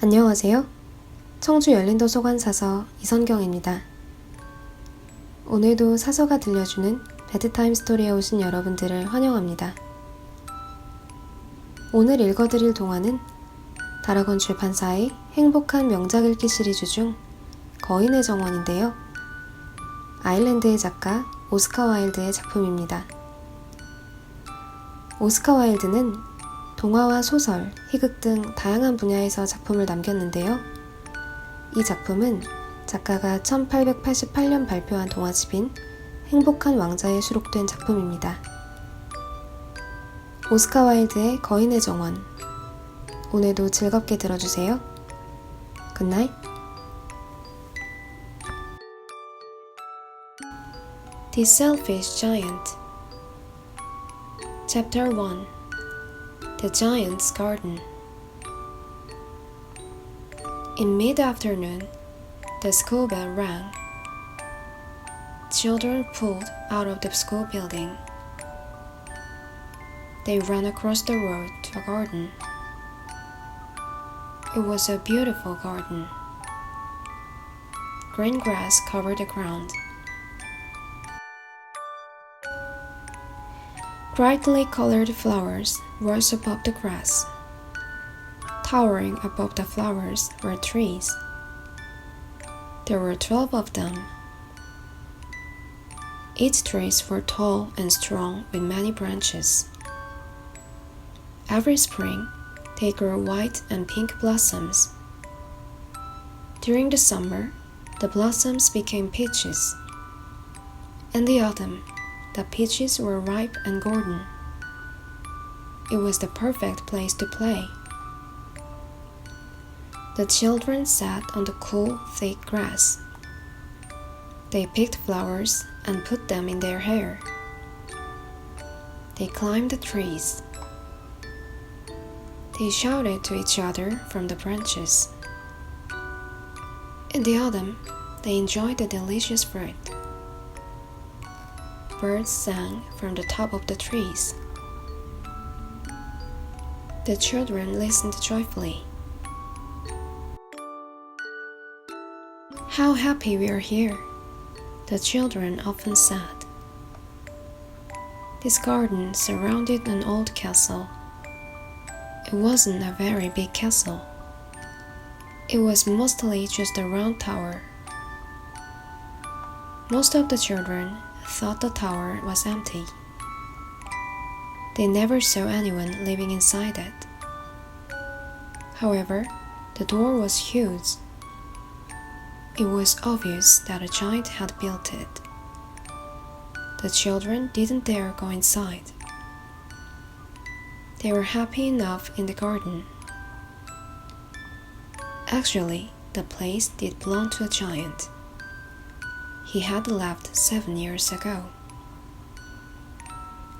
안녕하세요. 청주열린도서관 사서 이선경입니다. 오늘도 사서가 들려주는 베드타임 스토리에 오신 여러분들을 환영합니다. 오늘 읽어드릴 동화는 다락원 출판사의 행복한 명작 읽기 시리즈 중 거인의 정원인데요. 아일랜드의 작가 오스카 와일드의 작품입니다. 오스카 와일드는 동화와 소설, 희극 등 다양한 분야에서 작품을 남겼는데요. 이 작품은 작가가 1888년 발표한 동화집인 행복한 왕자에 수록된 작품입니다. 오스카 와일드의 거인의 정원. 오늘도 즐겁게 들어주세요. 굿나잇. The Selfish Giant. Chapter 1. The Giant's Garden. In mid-afternoon, the school bell rang. Children pulled out of the school building. They ran across the road to a garden. It was a beautiful garden. Green grass covered the ground. Brightly colored flowers rose above the grass. Towering above the flowers were trees. There were 12 of them. Each trees were tall and strong with many branches. Every spring, they grew white and pink blossoms. During the summer, the blossoms became peaches. In the autumn, the peaches were ripe and golden. It was the perfect place to play. The children sat on the cool, thick grass. They picked flowers and put them in their hair. They climbed the trees. They shouted to each other from the branches. In the autumn, they enjoyed the delicious fruit. Birds sang from the top of the trees. The children listened joyfully. How happy we are here, the children often said. This garden surrounded an old castle. It wasn't a very big castle. It was mostly just a round tower. Most of the children thought the tower was empty. They never saw anyone living inside it. However, the door was huge. It was obvious that a giant had built it. The children didn't dare go inside. They were happy enough in the garden. Actually, the place did belong to a giant. He had left 7 years ago.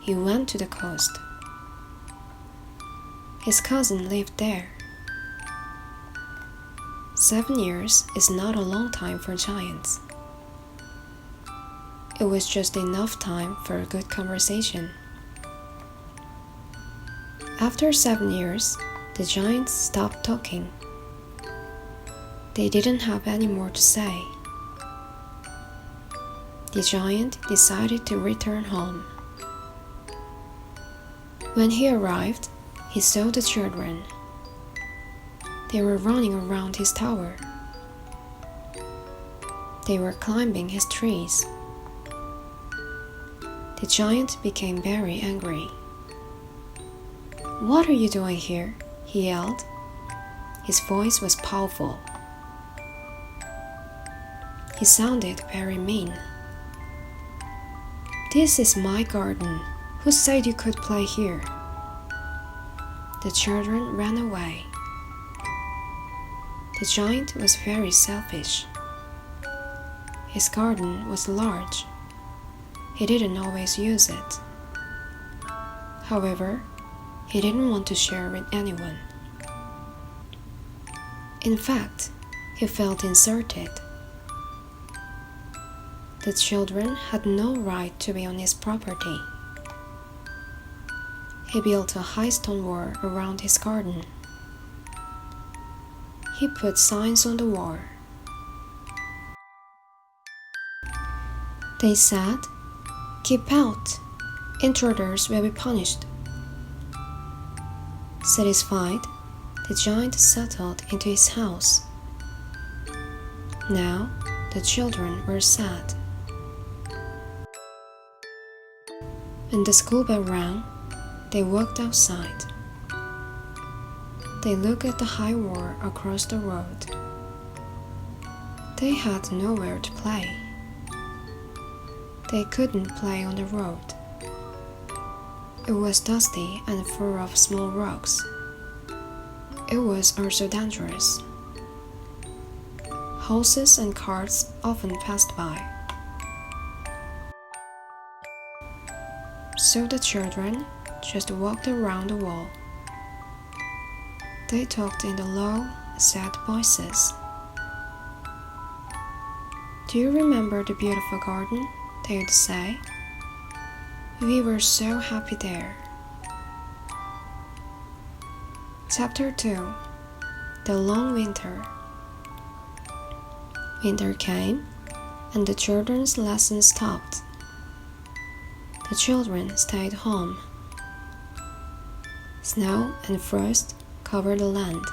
He went to the coast. His cousin lived there. 7 years is not a long time for giants. It was just enough time for a good conversation. After 7 years, the giants stopped talking. They didn't have any more to say. The giant decided to return home. When he arrived, he saw the children. They were running around his tower. They were climbing his trees. The giant became very angry. "What are you doing here?" he yelled. His voice was powerful. He sounded very mean. "This is my garden. Who said you could play here?" The children ran away. The giant was very selfish. His garden was large. He didn't always use it. However, he didn't want to share with anyone. In fact, he felt insulted. The children had no right to be on his property. He built a high stone wall around his garden. he put signs on the wall. They said, "Keep out! Intruders will be punished." Satisfied, the giant settled into his house. Now, the children were sad. When the school bell rang, they walked outside. They looked at the high wall across the road. They had nowhere to play. They couldn't play on the road. It was dusty and full of small rocks. It was also dangerous. Horses and carts often passed by. So the children just walked around the wall. They talked in the low, sad voices. "Do you remember the beautiful garden?" they would say. "We were so happy there." Chapter 2. The Long Winter. Winter came, and the children's lessons stopped. The children stayed home. Snow and frost covered the land.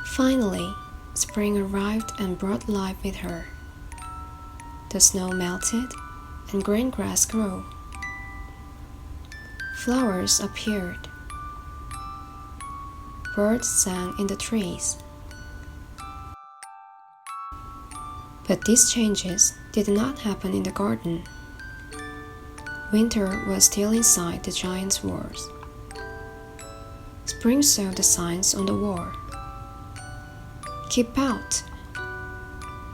Finally, spring arrived and brought life with her. The snow melted, and green grass grew. Flowers appeared. Birds sang in the trees. But these changes did not happen in the garden. Winter was still inside the giant's walls. Spring saw the signs on the wall. "Keep out!"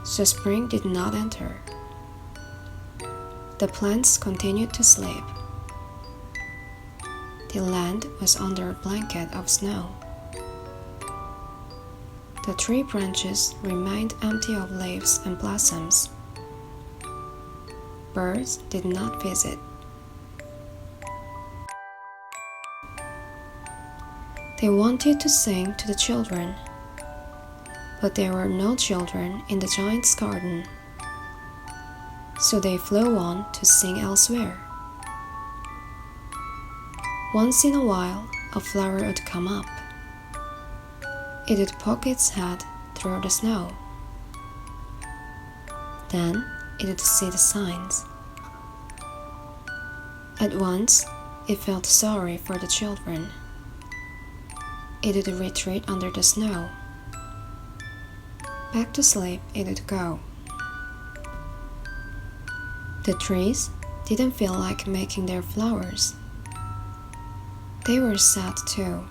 So spring did not enter. The plants continued to sleep. The land was under a blanket of snow. The tree branches remained empty of leaves and blossoms. Birds did not visit. They wanted to sing to the children, but there were no children in the giant's garden. So they flew on to sing elsewhere. Once in a while, a flower would come up. It would poke its head through the snow. Then it would see the signs. At once, it felt sorry for the children. It would retreat under the snow. Back to sleep it would go. The trees didn't feel like making their flowers. They were sad too.